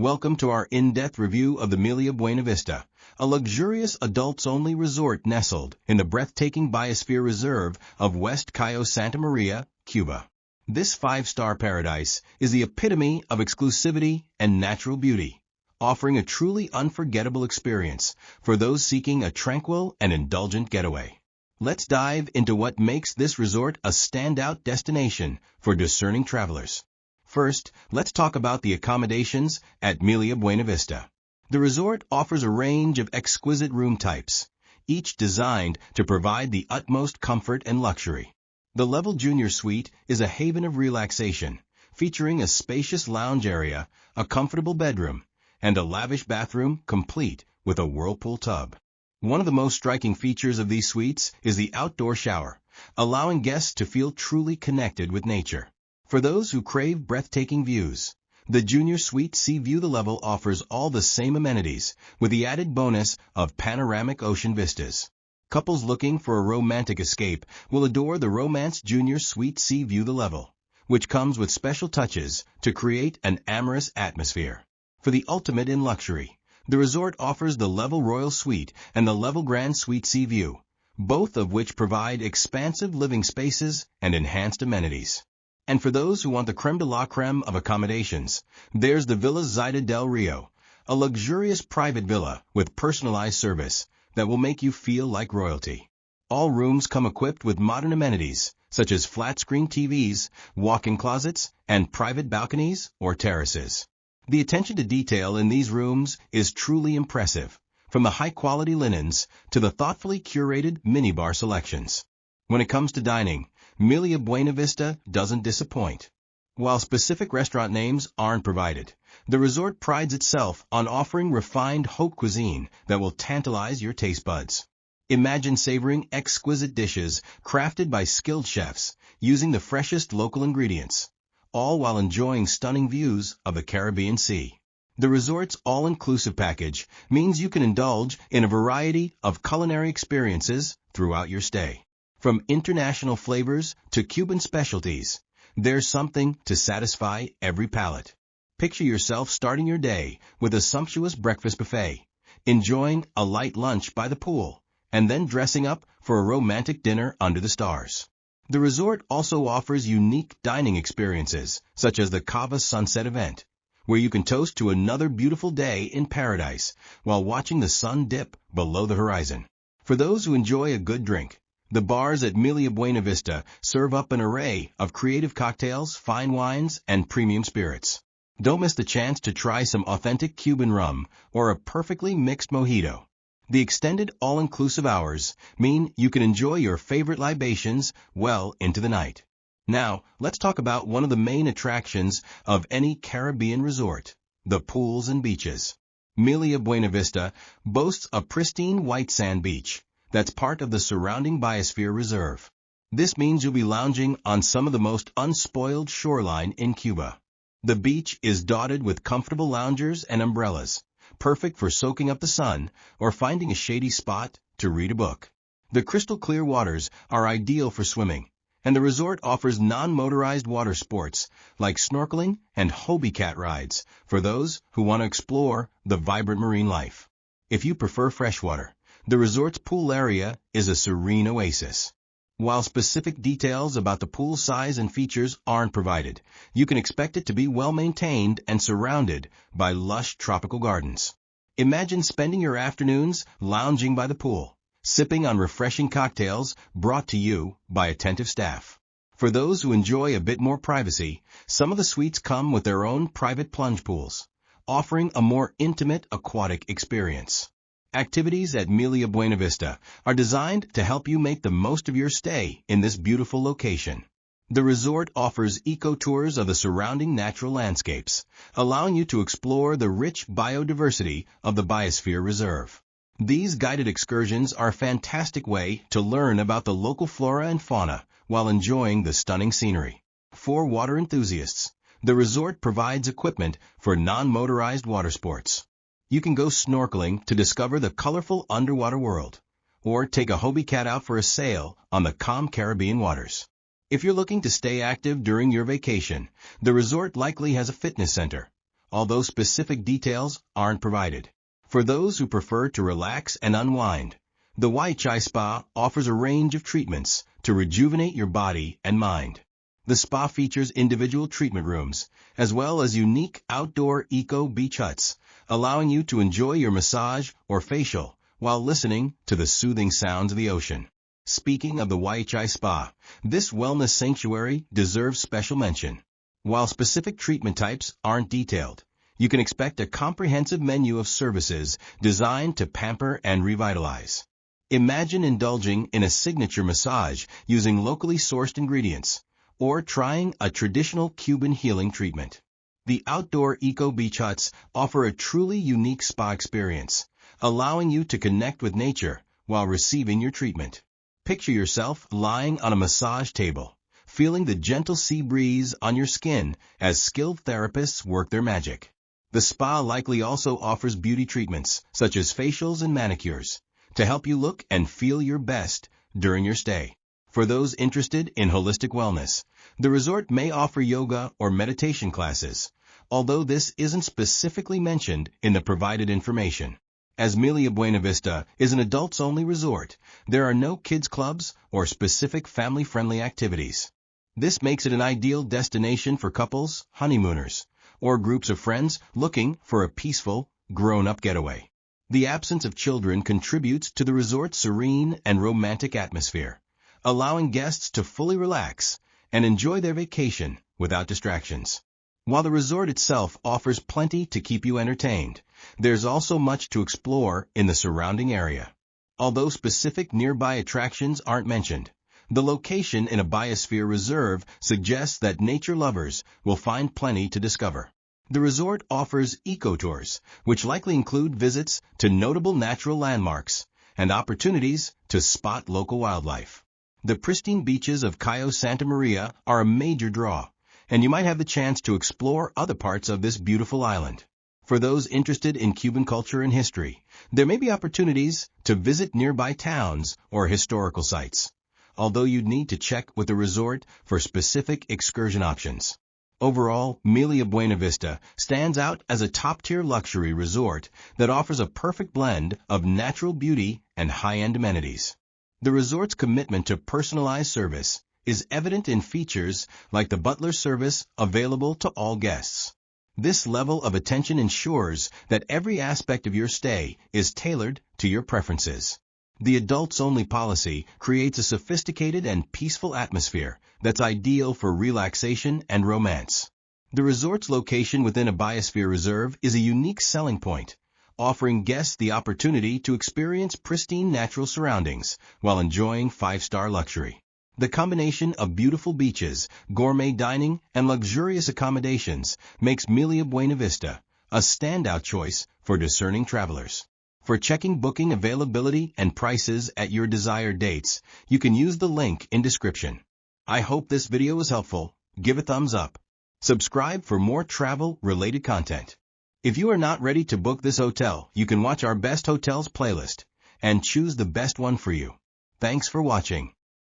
Welcome to our in-depth review of the Melia Buenavista, a luxurious adults-only resort nestled in the breathtaking Biosphere Reserve of West Cayo Santa Maria, Cuba. This five-star paradise is the epitome of exclusivity and natural beauty, offering a truly unforgettable experience for those seeking a tranquil and indulgent getaway. Let's dive into what makes this resort a standout destination for discerning travelers. First, let's talk about the accommodations at Melia Buenavista. The resort offers a range of exquisite room types, each designed to provide the utmost comfort and luxury. The Level Junior Suite is a haven of relaxation, featuring a spacious lounge area, a comfortable bedroom, and a lavish bathroom complete with a whirlpool tub. One of the most striking features of these suites is the outdoor shower, allowing guests to feel truly connected with nature. For those who crave breathtaking views, the Junior Suite Sea View the Level offers all the same amenities, with the added bonus of panoramic ocean vistas. Couples looking for a romantic escape will adore the Romance Junior Suite Sea View the Level, which comes with special touches to create an amorous atmosphere. For the ultimate in luxury, the resort offers the Level Royal Suite and the Level Grand Suite Sea View, both of which provide expansive living spaces and enhanced amenities. And for those who want the creme de la creme of accommodations, there's the Villa Zaida del Rio, a luxurious private villa with personalized service that will make you feel like royalty. All rooms come equipped with modern amenities, such as flat-screen TVs, walk-in closets, and private balconies or terraces. The attention to detail in these rooms is truly impressive, from the high-quality linens to the thoughtfully curated minibar selections. When it comes to dining, Melia Buenavista doesn't disappoint. While specific restaurant names aren't provided, the resort prides itself on offering refined Haute cuisine that will tantalize your taste buds. Imagine savoring exquisite dishes crafted by skilled chefs using the freshest local ingredients, all while enjoying stunning views of the Caribbean Sea. The resort's all-inclusive package means you can indulge in a variety of culinary experiences throughout your stay. From international flavors to Cuban specialties, there's something to satisfy every palate. Picture yourself starting your day with a sumptuous breakfast buffet, enjoying a light lunch by the pool, and then dressing up for a romantic dinner under the stars. The resort also offers unique dining experiences, such as the Cava Sunset event, where you can toast to another beautiful day in paradise while watching the sun dip below the horizon. For those who enjoy a good drink, the bars at Melia Buenavista serve up an array of creative cocktails, fine wines, and premium spirits. Don't miss the chance to try some authentic Cuban rum or a perfectly mixed mojito. The extended all-inclusive hours mean you can enjoy your favorite libations well into the night. Now, let's talk about one of the main attractions of any Caribbean resort, the pools and beaches. Melia Buenavista boasts a pristine white sand beach that's part of the surrounding Biosphere Reserve. This means you'll be lounging on some of the most unspoiled shoreline in Cuba. The beach is dotted with comfortable loungers and umbrellas, perfect for soaking up the sun or finding a shady spot to read a book. The crystal-clear waters are ideal for swimming, and the resort offers non-motorized water sports like snorkeling and Hobie cat rides for those who want to explore the vibrant marine life. If you prefer freshwater, the resort's pool area is a serene oasis. While specific details about the pool size and features aren't provided, you can expect it to be well-maintained and surrounded by lush tropical gardens. Imagine spending your afternoons lounging by the pool, sipping on refreshing cocktails brought to you by attentive staff. For those who enjoy a bit more privacy, some of the suites come with their own private plunge pools, offering a more intimate aquatic experience. Activities at Melia Buenavista are designed to help you make the most of your stay in this beautiful location. The resort offers eco-tours of the surrounding natural landscapes, allowing you to explore the rich biodiversity of the Biosphere Reserve. These guided excursions are a fantastic way to learn about the local flora and fauna while enjoying the stunning scenery. For water enthusiasts, the resort provides equipment for non-motorized water sports. You can go snorkeling to discover the colorful underwater world, or take a Hobie cat out for a sail on the calm Caribbean waters. If you're looking to stay active during your vacation, the resort likely has a fitness center, although specific details aren't provided. For those who prefer to relax and unwind, the Haute Spa offers a range of treatments to rejuvenate your body and mind. The spa features individual treatment rooms, as well as unique outdoor eco-beach huts, allowing you to enjoy your massage or facial while listening to the soothing sounds of the ocean. Speaking of the Haute Spa, this wellness sanctuary deserves special mention. While specific treatment types aren't detailed, you can expect a comprehensive menu of services designed to pamper and revitalize. Imagine indulging in a signature massage using locally sourced ingredients, or trying a traditional Cuban healing treatment. The outdoor eco-beach huts offer a truly unique spa experience, allowing you to connect with nature while receiving your treatment. Picture yourself lying on a massage table, feeling the gentle sea breeze on your skin as skilled therapists work their magic. The spa likely also offers beauty treatments, such as facials and manicures, to help you look and feel your best during your stay. For those interested in holistic wellness, the resort may offer yoga or meditation classes, although this isn't specifically mentioned in the provided information. As Melia Buenavista is an adults-only resort, there are no kids clubs or specific family-friendly activities. This makes it an ideal destination for couples, honeymooners, or groups of friends looking for a peaceful, grown-up getaway. The absence of children contributes to the resort's serene and romantic atmosphere, allowing guests to fully relax and enjoy their vacation without distractions. While the resort itself offers plenty to keep you entertained, there's also much to explore in the surrounding area. Although specific nearby attractions aren't mentioned, the location in a Biosphere reserve suggests that nature lovers will find plenty to discover. The resort offers eco-tours, which likely include visits to notable natural landmarks and opportunities to spot local wildlife. The pristine beaches of Cayo Santa Maria are a major draw, and you might have the chance to explore other parts of this beautiful island. For those interested in Cuban culture and history, there may be opportunities to visit nearby towns or historical sites, although you'd need to check with the resort for specific excursion options. Overall, Melia Buenavista stands out as a top-tier luxury resort that offers a perfect blend of natural beauty and high-end amenities. The resort's commitment to personalized service is evident in features like the butler service available to all guests. This level of attention ensures that every aspect of your stay is tailored to your preferences. The adults-only policy creates a sophisticated and peaceful atmosphere that's ideal for relaxation and romance. The resort's location within a Biosphere reserve is a unique selling point, offering guests the opportunity to experience pristine natural surroundings while enjoying five-star luxury. The combination of beautiful beaches, gourmet dining, and luxurious accommodations makes Melia Buenavista a standout choice for discerning travelers. For checking booking availability and prices at your desired dates, you can use the link in description. I hope this video was helpful. Give a thumbs up. Subscribe for more travel-related content. If you are not ready to book this hotel, you can watch our Best Hotels playlist and choose the best one for you. Thanks for watching.